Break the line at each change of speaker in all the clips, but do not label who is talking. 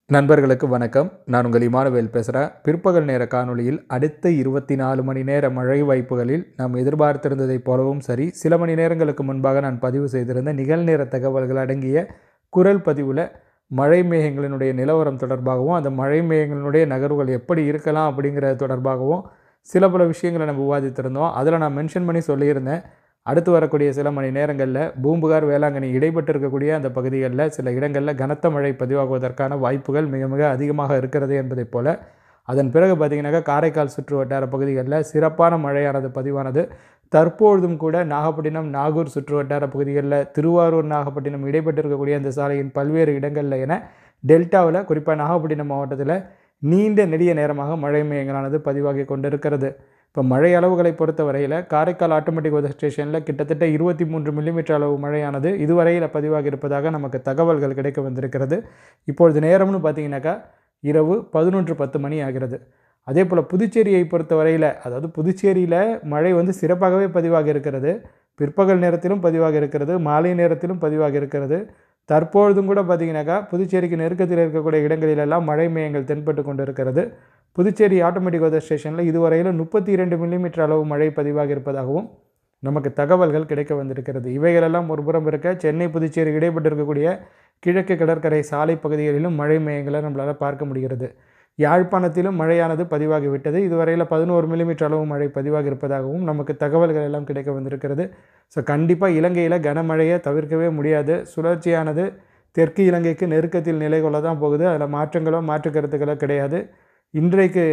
நண்பர்களுக்கு வணக்கம். நான் உங்கள் இமானுவேல் பேசுகிறேன். பிற்பகல் நேர காணொளியில் அடுத்த 24 மணி நேர மழை வாய்ப்புகளில் நாம் எதிர்பார்த்திருந்ததைப் போலவும் சரி, சில மணி நேரங்களுக்கு முன்பாக நான் பதிவு செய்திருந்த நிகழ்நேர தகவல்கள் அடங்கிய குரல் பதிவில் மழை மேகங்களினுடைய நிலவரம் தொடர்பாகவும், அந்த மழை மேகங்களினுடைய நகர்வுகள் எப்படி இருக்கலாம் அப்படிங்கிறது தொடர்பாகவும் சில பல விஷயங்களை நம்ம விவாதித்திருந்தோம். அதில் நான் மென்ஷன் பண்ணி சொல்லியிருந்தேன், அடுத்து வரக்கூடிய சில மணி நேரங்களில் பூம்புகார், வேளாங்கண்ணி இடைப்பட்டு இருக்கக்கூடிய அந்த பகுதிகளில் சில இடங்களில் கனத்த மழை பதிவாகுவதற்கான வாய்ப்புகள் மிக மிக அதிகமாக இருக்கிறது என்பதைப் போல, அதன் பிறகு பார்த்திங்கனாக்கா காரைக்கால் சுற்று வட்டார பகுதிகளில் சிறப்பான மழையானது பதிவானது. தற்பொழுதும் கூட நாகப்பட்டினம், நாகூர் சுற்று வட்டார பகுதிகளில், திருவாரூர், நாகப்பட்டினம் இடைப்பட்டு இருக்கக்கூடிய அந்த சாலையின் பல்வேறு இடங்களில் என டெல்டாவில் குறிப்பாக நாகப்பட்டினம் மாவட்டத்தில் நீண்ட நெடிய நேரமாக மழை மேகங்களானது பதிவாகி கொண்டிருக்கிறது. இப்போ மழை அளவுகளை பொறுத்த வரையில் காரைக்கால் ஆட்டோமேட்டிக் வெதர் ஸ்டேஷனில் கிட்டத்தட்ட 23 மில்லிமீட்டர் அளவு மழையானது இதுவரையில் பதிவாகி இருப்பதாக நமக்கு தகவல்கள் கிடைக்க வந்திருக்கிறது. இப்பொழுது நேரம்னு பார்த்தீங்கன்னாக்கா இரவு 11:10 மணி ஆகிறது. அதே போல் புதுச்சேரியை பொறுத்த வரையில், அதாவது புதுச்சேரியில் மழை சிறப்பாகவே பதிவாகி இருக்கிறது. பிற்பகல் நேரத்திலும் பதிவாகி இருக்கிறது, மாலை நேரத்திலும் பதிவாகி இருக்கிறது. தற்பொழுதும் கூட பார்த்திங்கனாக்கா புதுச்சேரிக்கு நெருக்கத்தில் இருக்கக்கூடிய இடங்களிலெல்லாம் மழை மேகங்கள் தென்பட்டு கொண்டு இருக்கிறது. புதுச்சேரி ஆட்டோமேட்டிக் வெதர் ஸ்டேஷனில் இதுவரையில் 32 மில்லிமீட்டர் அளவு மழை பதிவாகி இருப்பதாகவும் நமக்கு தகவல்கள் கிடைக்க வந்திருக்கிறது. இவைகளெல்லாம் ஒருபுறம் இருக்க, சென்னை புதுச்சேரி இடைப்பட்டு இருக்கக்கூடிய கிழக்கு கடற்கரை சாலை பகுதிகளிலும் மழை மேகங்களை நம்மளால் பார்க்க முடிகிறது. யாழ்ப்பாணத்திலும் மழையானது பதிவாகிவிட்டது. இதுவரையில் 11 மில்லிமீட்டர் அளவு மழை பதிவாகி இருப்பதாகவும் நமக்கு தகவல்கள் எல்லாம் கிடைக்க வந்திருக்கிறது. ஸோ கண்டிப்பாக இலங்கையில் கனமழையை தவிர்க்கவே முடியாது. சுழற்சியானது தெற்கு இலங்கைக்கு நெருக்கத்தில் நிலை கொள்ள தான் போகுது. அதில் மாற்றங்களோ மாற்று கருத்துக்களோ கிடையாது. இன்றைக்கு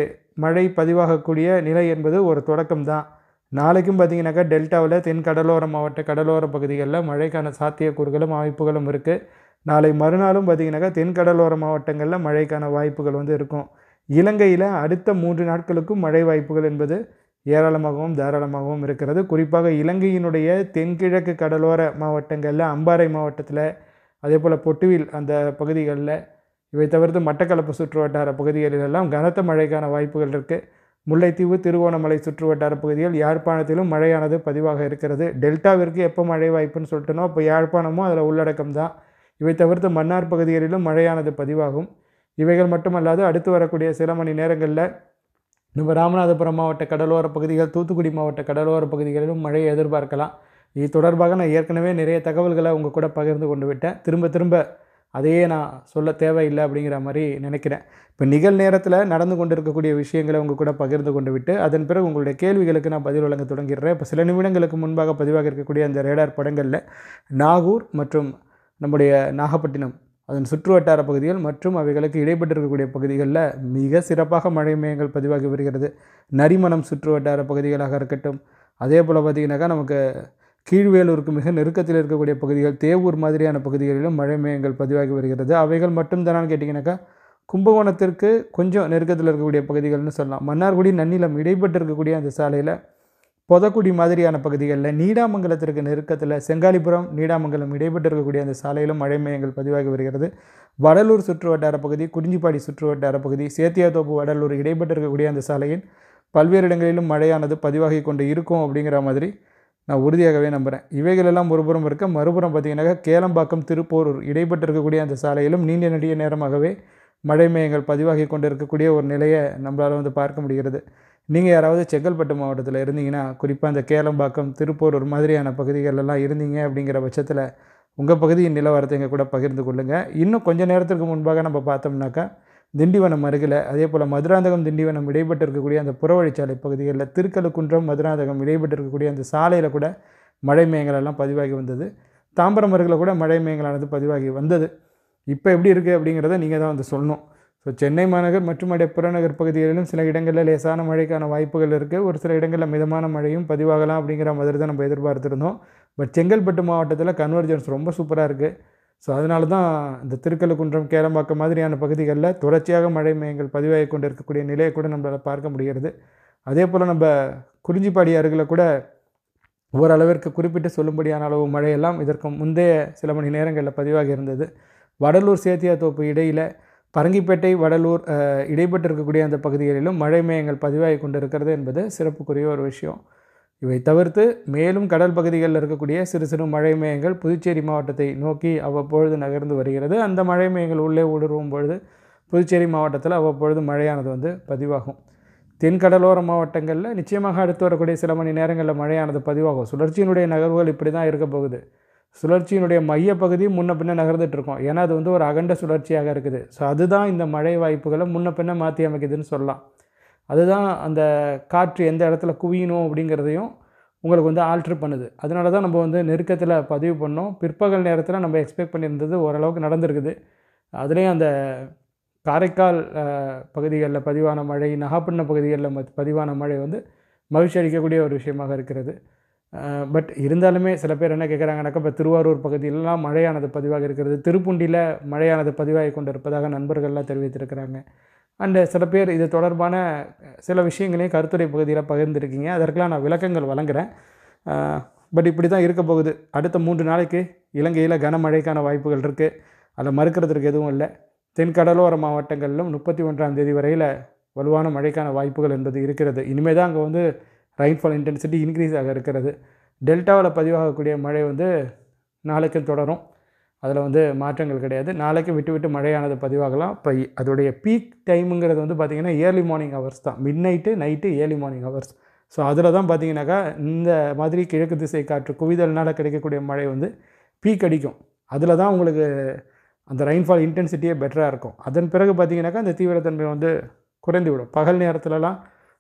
மழை பதிவாகக்கூடிய நிலை என்பது ஒரு தொடக்கம் தான். நாளைக்கும் பார்த்திங்கனாக்கா டெல்டாவில் தென் கடலோர மாவட்ட கடலோர பகுதிகளில் மழைக்கான சாத்தியக்கூறுகளும் வாய்ப்புகளும் இருக்குது. நாளை மறுநாளும் பார்த்திங்கனாக்கா தென் கடலோர மாவட்டங்களில் மழைக்கான வாய்ப்புகள் இருக்கும். இலங்கையில் அடுத்த 3 நாட்களுக்கும் மழை வாய்ப்புகள் என்பது ஏராளமாகவும் தாராளமாகவும் இருக்கிறது. குறிப்பாக இலங்கையினுடைய தென்கிழக்கு கடலோர மாவட்டங்களில் அம்பாறை மாவட்டத்தில், அதே போல் பொட்டுவில் அந்த பகுதிகளில், இவை தவிர்த்து மட்டக்களப்பு சுற்று வட்டார பகுதிகளிலெல்லாம் கனத்த மழைக்கான வாய்ப்புகள் இருக்குது. முல்லைத்தீவு, திருகோணமலை சுற்று வட்டார பகுதிகள், யாழ்ப்பாணத்திலும் மழையானது பதிவாக இருக்கிறது. டெல்டாவிற்கு எப்போ மழை வாய்ப்புன்னு சொல்லிட்டனோ அப்போ யாழ்ப்பாணமும் அதில் உள்ளடக்கம் தான். இவை தவிர்த்து மன்னார் பகுதிகளிலும் மழையானது பதிவாகும். இவைகள் மட்டுமல்லாது அடுத்து வரக்கூடிய சில மணி நேரங்களில் நம்ம ராமநாதபுரம் மாவட்ட கடலோர பகுதிகள், தூத்துக்குடி மாவட்ட கடலோர பகுதிகளிலும் மழையை எதிர்பார்க்கலாம். இது தொடர்பாக நான் ஏற்கனவே நிறைய தகவல்களை உங்கள் கூட பகிர்ந்து கொண்டு விட்டேன். திரும்ப அதையே நான் சொல்ல தேவையில்லை அப்படிங்கிற மாதிரி நினைக்கிறேன். இப்போ நிகழ்நேரத்தில் நடந்து கொண்டு இருக்கக்கூடிய விஷயங்களை உங்கள் கூட பகிர்ந்து கொண்டு விட்டு, அதன் பிறகு உங்களுடைய கேள்விகளுக்கு நான் பதில் வழங்க தொடங்கிடுறேன். இப்போ சில நிமிடங்களுக்கு முன்பாக பதிவாக இருக்கக்கூடிய அந்த ரேடார் படங்களில் நாகூர் மற்றும் நம்முடைய நாகப்பட்டினம் அதன் சுற்று வட்டார பகுதிகள் மற்றும் அவைகளுக்கு இடைப்பட்டு இருக்கக்கூடிய பகுதிகளில் மிக சிறப்பாக மழை மேகங்கள் பதிவாகி வருகிறது. நரிமணம் சுற்று வட்டார பகுதிகளாக இருக்கட்டும், அதே போல் பார்த்திங்கனாக்கா நமக்கு கீழ்வேலூருக்கு மிக நெருக்கத்தில் இருக்கக்கூடிய பகுதிகள், தேவூர் மாதிரியான பகுதிகளிலும் மழை மேகங்கள் பதிவாகி வருகிறது. அவைகள் மட்டும் தானான்னு கேட்டிங்கனாக்கா கும்பகோணத்திற்கு கொஞ்சம் நெருக்கத்தில் இருக்கக்கூடிய பகுதிகள்னு சொல்லலாம். மன்னார்குடி, நன்னிலம் இடைப்பட்டு இருக்கக்கூடிய அந்த சாலையில், பொதக்குடி மாதிரியான பகுதிகளில், நீடாமங்கலத்திற்கு நெருக்கத்தில் செங்காலிபுரம், நீடாமங்கலம் இடைப்பட்டு இருக்கக்கூடிய அந்த சாலையிலும் மழை மேகங்கள் பதிவாகி வருகிறது. வடலூர் சுற்று வட்டார பகுதி, குறிஞ்சிப்பாடி சுற்று வட்டார பகுதி, சேத்தியாத்தோப்பு, வடலூர் இடைப்பட்டு இருக்கக்கூடிய அந்த சாலையின் பல்வேறு இடங்களிலும் மழையானது பதிவாகி கொண்டு இருக்கும் அப்படிங்கிற மாதிரி நான் உறுதியாகவே நம்புகிறேன். இவைகளெல்லாம் ஒருபுறம் இருக்க, மறுபுறம் பார்த்திங்கனாக்கா கேளம்பாக்கம், திருப்போரூர் இடைப்பட்டு இருக்கக்கூடிய அந்த சாலையிலும் நீண்ட நெடிய நேரமாகவே மழை மேகங்கள் பதிவாகி கொண்டு இருக்கக்கூடிய ஒரு நிலையை நம்மளால் பார்க்க முடிகிறது. நீங்கள் யாராவது செங்கல்பட்டு மாவட்டத்தில் இருந்தீங்கன்னா, குறிப்பாக அந்த கேளம்பாக்கம், திருப்போரூர் மாதிரியான பகுதிகளெல்லாம் இருந்தீங்க அப்படிங்கிற பட்சத்தில் உங்கள் பகுதியின் நிலவரத்தை எங்கள் கூட பகிர்ந்து கொள்ளுங்கள். இன்னும் கொஞ்சம் நேரத்திற்கு முன்பாக நம்ம பார்த்தோம்னாக்கா திண்டிவனம் அருகில், அதே போல் மதுராந்தகம் திண்டிவனம் இடைப்பட்டு இருக்கக்கூடிய அந்த புறவழிச்சாலை பகுதிகளில், திருக்கழுக்குன்றம் மதுராந்தகம் இடைப்பட்டு இருக்கக்கூடிய அந்த சாலையில் கூட மழை மேகங்கள் எல்லாம் பதிவாகி வந்தது. தாம்பரம் அருகில் கூட மழை மேகங்களானது பதிவாகி வந்தது. இப்போ எப்படி இருக்குது அப்படிங்கிறத நீங்கள் தான் சொல்லணும். ஸோ சென்னை மாநகர் மற்றும் புறநகர் பகுதிகளிலும் சில இடங்களில் லேசான மழைக்கான வாய்ப்புகள் இருக்குது. ஒரு சில இடங்களில் மிதமான மழையும் பதிவாகலாம் அப்படிங்கிற மாதிரி தான் நம்ம எதிர்பார்த்துருந்தோம். பட் செங்கல்பட்டு மாவட்டத்தில் கன்வர்ஜென்ஸ் ரொம்ப சூப்பராக இருக்குது. ஸோ அதனால தான் இந்த திருக்கழுக்குன்றம், கேளம்பாக்கம் மாதிரியான பகுதிகளில் தொடர்ச்சியாக மழை மேகங்கள் பதிவாகி கொண்டு இருக்கக்கூடிய நிலையை கூட நம்மளால் பார்க்க முடிகிறது. அதே போல் நம்ம குறிஞ்சிப்பாடி அருகில் கூட ஓரளவிற்கு குறிப்பிட்டு சொல்லும்படியான அளவு மழையெல்லாம் இதற்கு முந்தைய சில மணி நேரங்களில் பதிவாகி இருந்தது. வடலூர், சேத்தியாத்தோப்பு இடையில், பரங்கிப்பேட்டை, வடலூர் இடைப்பட்டு இருக்கக்கூடிய அந்த பகுதிகளிலும் மழை மேகங்கள் பதிவாகி கொண்டு இருக்கிறது என்பது சிறப்புக்குரிய ஒரு விஷயம். இவை தவிர்த்து மேலும் கடல் பகுதிகளில் இருக்கக்கூடிய சிறு சிறு மழை மேகங்கள் புதுச்சேரி மாவட்டத்தை நோக்கி அவ்வப்பொழுது நகர்ந்து வருகிறது. அந்த மழை மேகங்கள் உள்ளே ஊடுருவும் பொழுது புதுச்சேரி மாவட்டத்தில் அவ்வப்பொழுது மழையானது வந்து பதிவாகும். தென்கடலோர மாவட்டங்களில் நிச்சயமாக அடுத்து வரக்கூடிய சில மணி நேரங்களில் மழையானது பதிவாகும். சுழற்சியினுடைய நகர்வுகள் இப்படி தான் இருக்க போகுது. சுழற்சியினுடைய மையப்பகுதி முன்ன பின்ன நகர்ந்துட்டுருக்கோம். ஏன்னா அது வந்து ஒரு அகண்ட சுழற்சியாக இருக்குது. ஸோ அதுதான் இந்த மழை வாய்ப்புகளை முன்ன பின்ன மாற்றி அமைக்குதுன்னு சொல்லலாம். அதுதான் அந்த காற்று எந்த இடத்துல குவியணும் அப்படிங்கிறதையும் உங்களுக்கு வந்து ஆல்ட்ரு பண்ணுது. அதனால தான் நம்ம வந்து நெருக்கத்தில் பதிவு பண்ணோம். பிற்பகல் நேரத்தில் நம்ம எக்ஸ்பெக்ட் பண்ணியிருந்தது ஓரளவுக்கு நடந்திருக்குது. அதுலேயும் அந்த காரைக்கால் பகுதிகளில் பதிவான மழை, நாகப்பட்டினம் பகுதிகளில் பதிவான மழை வந்து மகிழ்ச்சி அளிக்கக்கூடிய ஒரு விஷயமாக இருக்கிறது. பட் இருந்தாலுமே சில பேர் என்ன கேட்குறாங்கனாக்கா, இப்போ திருவாரூர் பகுதியிலலாம் மழையானது பதிவாக இருக்கிறது, திருப்புண்டியில் மழையானது பதிவாகி கொண்டு இருப்பதாக நண்பர்கள்லாம் தெரிவித்திருக்கிறாங்க. அண்டு சில பேர் இது தொடர்பான சில விஷயங்களையும் கருத்துரை பகுதியில் பகிர்ந்துருக்கீங்க. அதற்கெலாம் நான் விளக்கங்கள் வழங்குகிறேன். பட் இப்படி தான் இருக்க போகுது. அடுத்த 3 நாளைக்கு இலங்கையில் கனமழைக்கான வாய்ப்புகள் இருக்குது. அதில் மறுக்கிறதுக்கு எதுவும் இல்லை. தென்கடலோர மாவட்டங்களிலும் 31ஆம் தேதி வரையில் வலுவான மழைக்கான வாய்ப்புகள் என்பது இருக்கிறது. இனிமேல் தான் அங்கே வந்து ரெயின்ஃபால் இன்டென்சிட்டி இன்க்ரீஸ் ஆக இருக்கிறது. டெல்டாவில் பதிவாகக்கூடிய மழை வந்து நாளைக்கும் தொடரும். அதில் வந்து மாற்றங்கள் கிடையாது. நாளைக்கு விட்டு விட்டு மழையானது பதிவாகலாம். இப்போ அதோடைய பீக் டைமுங்கிறது வந்து பார்த்திங்கன்னா ஏர்லி மார்னிங் ஹவர்ஸ் தான். Mid night early morning hours. So அதில் தான் பார்த்திங்கனாக்கா இந்த மாதிரி கிழக்கு திசை காற்று குவிதல்னால் கிடைக்கக்கூடிய மழை வந்து பீக் அடிக்கும். அதில் தான் உங்களுக்கு அந்த ரெயின்ஃபால் இன்டென்சிட்டியே பெட்டராக இருக்கும். அதன் பிறகு பார்த்திங்கனாக்கா அந்த தீவிரத்தன்மை வந்து குறைந்து விடும். பகல் நேரத்துலலாம்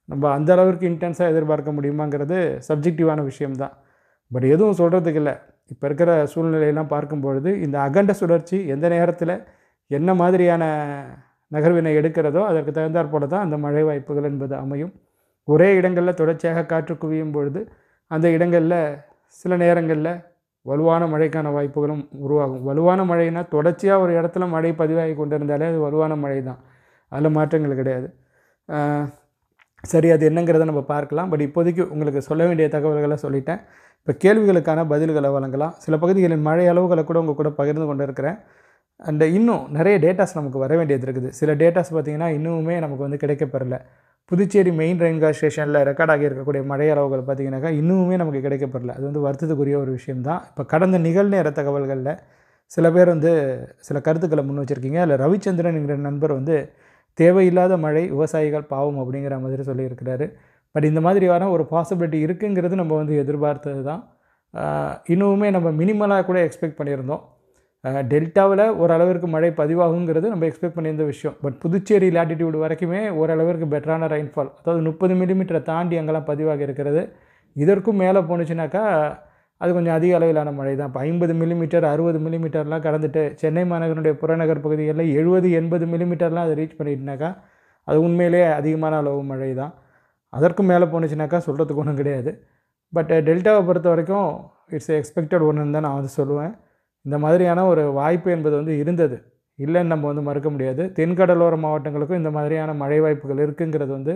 நம்ம அந்த அளவிற்கு இன்டென்ஸாக எதிர்பார்க்க முடியுமாங்கிறது சப்ஜெக்டிவான விஷயம்தான். பட் எதுவும் சொல்கிறதுக்கு இல்லை. இப்போ இருக்கிற சூழ்நிலையெல்லாம் பார்க்கும்பொழுது இந்த அகண்ட சுழற்சி எந்த நேரத்தில் என்ன மாதிரியான நகர்வினை எடுக்கிறதோ அதற்கு தகுந்தாற் போல தான் அந்த மழை வாய்ப்புகள் என்பது அமையும். ஒரே இடங்களில் தொடர்ச்சியாக காற்று குவியும் பொழுது அந்த இடங்களில் சில நேரங்களில் வலுவான மழைக்கான வாய்ப்புகளும் உருவாகும். வலுவான மழைனா தொடர்ச்சியாக ஒரு இடத்துல மழை பதிவாகி கொண்டு இருந்தாலே அது வலுவான மழை தான். அதில் மாற்றங்கள் கிடையாது. சரி, அது என்னங்கிறத நம்ம பார்க்கலாம். பட் இப்போதைக்கு உங்களுக்கு சொல்ல வேண்டிய தகவல்களை சொல்லிட்டேன். இப்போ கேள்விகளுக்கான பதில்களை வழங்கலாம். சில பகுதிகளின் மழை அளவுகளை கூட உங்கள் கூட பகிர்ந்து கொண்டு இருக்கிறேன். அண்ட் இன்னும் நிறைய டேட்டாஸ் நமக்கு வர வேண்டியது இருக்குது. சில டேட்டாஸ் பார்த்திங்கன்னா இன்னுமே நமக்கு வந்து கிடைக்கப்பெறல. புதுச்சேரி மெயின் ரெயின்கால் ஸ்டேஷனில் ரெக்கார்ட் ஆகி இருக்கக்கூடிய மழை அளவுகள் பார்த்திங்கனாக்கா இன்னுமே நமக்கு கிடைக்கப்பெறல. அது வந்து வருத்தத்துக்குரிய ஒரு விஷயம்தான். இப்போ கடந்த நிகழ்நேர தகவல்களில் சில பேர் வந்து சில கருத்துக்களை முன் வச்சுருக்கீங்க. அதில் ரவிச்சந்திரன் என்கிற நண்பர் வந்து தேவையில்லாத மழை, விவசாயிகள் பாவம் அப்படிங்கிற மாதிரி சொல்லியிருக்கிறாரு. பட் இந்த மாதிரியான ஒரு பாசிபிலிட்டி இருக்குங்கிறது நம்ம வந்து எதிர்பார்த்தது தான். இன்னுமே நம்ம மினிமலாக கூட எக்ஸ்பெக்ட் பண்ணியிருந்தோம். டெல்டாவில் ஓரளவிற்கு மழை பதிவாகுங்கிறது நம்ம எக்ஸ்பெக்ட் பண்ணியிருந்த விஷயம். பட் புதுச்சேரி லேட்டிடியூடு வரைக்குமே ஓரளவிற்கு பெட்டரான ரெயின்ஃபால், அதாவது 30 மில்லிமீட்டரை தாண்டி அங்கெல்லாம் பதிவாகி இருக்கிறது. இதற்கும் மேலே போணுச்சுனாக்கா அது கொஞ்சம் அதிக அளவிலான மழை தான். இப்போ 50 மில்லிமீட்டர் 60 மில்லிமீட்டர்லாம் கடந்துட்டு சென்னை மாநகரனுடைய புறநகர் பகுதிகளில் 70-80 மில்லிமீட்டர்லாம் அதை ரீச் பண்ணிட்டுனாக்கா அது உண்மையிலே அதிகமான அளவு மழை தான். அதற்கும் மேலே போணுச்சுனாக்கா சொல்கிறதுக்கு ஒன்றும் கிடையாது. பட் டெல்டாவை பொறுத்த வரைக்கும் இட்ஸ் எக்ஸ்பெக்டட் ஒன்றுன்னு தான் நான் வந்து சொல்லுவேன். இந்த மாதிரியான ஒரு வாய்ப்பு என்பது வந்து இருந்தது, இல்லைன்னு நம்ம வந்து மறுக்க முடியாது. தென்கடலோர மாவட்டங்களுக்கும் இந்த மாதிரியான மழை வாய்ப்புகள் இருக்குங்கிறது வந்து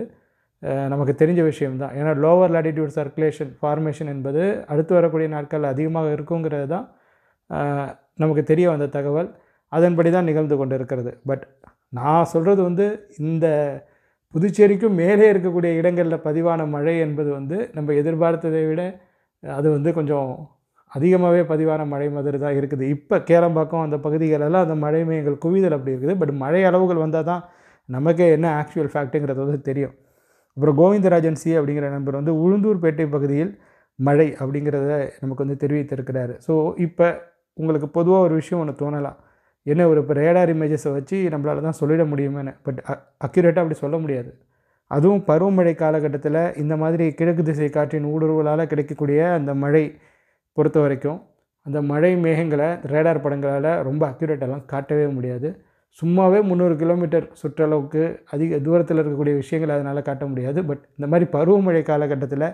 நமக்கு தெரிஞ்ச விஷயம்தான். ஏன்னா லோவர் லேட்டிடியூட் சர்க்குலேஷன் ஃபார்மேஷன் என்பது அடுத்து வரக்கூடிய நாட்கள் அதிகமாக இருக்குங்கிறது தான் நமக்கு தெரிய வந்த தகவல். அதன்படி தான் நிகழ்ந்து கொண்டு இருக்கிறது. பட் நான் சொல்கிறது வந்து இந்த புதுச்சேரிக்கும் மேலே இருக்கக்கூடிய இடங்களில் பதிவான மழை என்பது வந்து நம்ம எதிர்பார்த்ததை விட அது வந்து கொஞ்சம் அதிகமாகவே பதிவான மழை மாதிரி தான் இருக்குது. இப்போ கேளம்பாக்கம் அந்த பகுதிகளெல்லாம் அந்த மழை மேகங்கள் குவிதல் அப்படி இருக்குது. பட் மழை அளவுகள் வந்தால் தான் நமக்கே என்ன ஆக்சுவல் ஃபேக்ட்டுங்கிறது வந்து தெரியும். அப்புறம் கோவிந்தராஜன் சி அப்படிங்கிற நண்பர் வந்து உளுந்தூர்பேட்டை பகுதியில் மழை அப்படிங்கிறத நமக்கு வந்து தெரிவித்திருக்கிறாரு. ஸோ இப்போ உங்களுக்கு பொதுவாக ஒரு விஷயம் ஒன்று தோணலாம், என்ன ஒரு இப்போ ரேடார் இமேஜஸை வச்சு நம்மளால தான் சொல்லிட முடியுமேன்னு. பட் அக்யூரேட்டாக அப்படி சொல்ல முடியாது. அதுவும் பருவமழை காலகட்டத்தில் இந்த மாதிரி கிழக்கு திசை காற்றின் ஊடுருவலால் கிடைக்கக்கூடிய அந்த மழை பொறுத்த வரைக்கும் அந்த மழை மேகங்களை ரேடார் படங்களால் ரொம்ப அக்யூரேட்டெல்லாம் காட்டவே முடியாது. சும்மாவே 300 கிலோமீட்டர் சுற்றளவுக்கு அதிக தூரத்தில் இருக்கக்கூடிய விஷயங்களை அதனால் காட்ட முடியாது. பட் இந்த மாதிரி பருவமழை காலகட்டத்தில்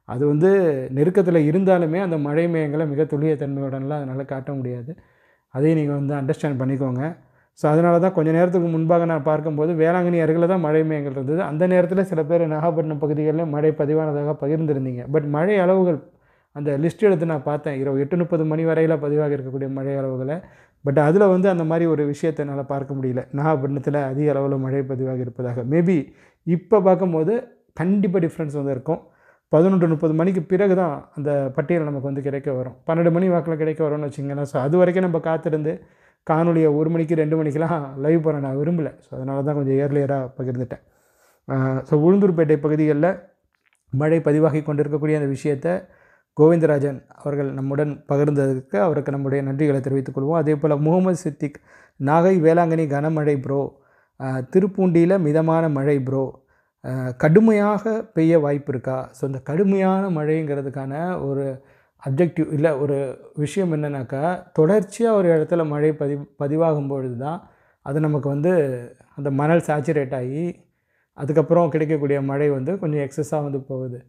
அது வந்து நெருக்கத்தில் இருந்தாலுமே அந்த மழை மேகங்களை மிக துல்லியத்தன்மையுடனெலாம் அதனால் காட்ட முடியாது. அதையும் நீங்கள் வந்து அண்டர்ஸ்டாண்ட் பண்ணிக்கோங்க. ஸோ அதனால தான் கொஞ்சம் நேரத்துக்கு முன்பாக நான் பார்க்கும்போது வேளாங்கண்ணி அருகில் தான் மழை மேகங்கள் இருந்தது. அந்த நேரத்தில் சில பேர் நாகப்பட்டினம் பகுதிகளில் மழை பதிவானதாக பகிர்ந்திருந்தீங்க. பட் மழை அளவுகள் அந்த லிஸ்ட் எடுத்து நான் பார்த்தேன், இரவு 8:30 மணி வரையில் பதிவாக இருக்கக்கூடிய மழை அளவுகளை. பட் அதில் வந்து அந்த மாதிரி ஒரு விஷயத்தை என்னால் பார்க்க முடியல, நாகப்பட்டினத்தில் அதிக அளவில் மழை பதிவாக இருப்பதாக. மேபி இப்போ பார்க்கும்போது கண்டிப்பாக டிஃப்ரென்ஸ் வந்து இருக்கும். 11:30 மணிக்கு பிறகு தான் அந்த பட்டியல் நமக்கு வந்து கிடைக்க வரும். 12 மணி வாக்கில் கிடைக்க வரும்னு வச்சிங்களேன். ஸோ அது வரைக்கும் நம்ம காத்திருந்து காணொலியை 1 மணிக்கு 2 மணிக்கெலாம் லைவ் பண்ண நான் விரும்பலை. ஸோ அதனால தான் கொஞ்சம் ஏர்லியராக பகிர்ந்துட்டேன். ஸோ உளுந்தூர்பேட்டை பகுதிகளில் மழை பதிவாகி கொண்டிருக்கக்கூடிய அந்த விஷயத்தை கோவிந்தராஜன் அவர்கள் நம்முடன் பகிர்ந்ததுக்கு அவருக்கு நம்முடைய நன்றிகளை தெரிவித்துக் கொள்வோம். அதே போல் முகமது சித்திக், நாகை வேளாங்கண்ணி கனமழை ப்ரோ, திருப்பூண்டியில் மிதமான மழை ப்ரோ, கடுமையாக பெய்ய வாய்ப்பு இருக்கா? ஸோ இந்த கடுமையான மழைங்கிறதுக்கான ஒரு அப்ஜெக்டிவ் இல்லை, ஒரு விஷயம் என்னன்னாக்கா, தொடர்ச்சியாக ஒரு இடத்துல மழை பதிவாகும் பொழுது தான் அது நமக்கு வந்து அந்த மணல் சேச்சுரேட் ஆகி அதுக்கப்புறம் கிடைக்கக்கூடிய மழை வந்து கொஞ்சம் எக்ஸஸாக வந்து போகுது.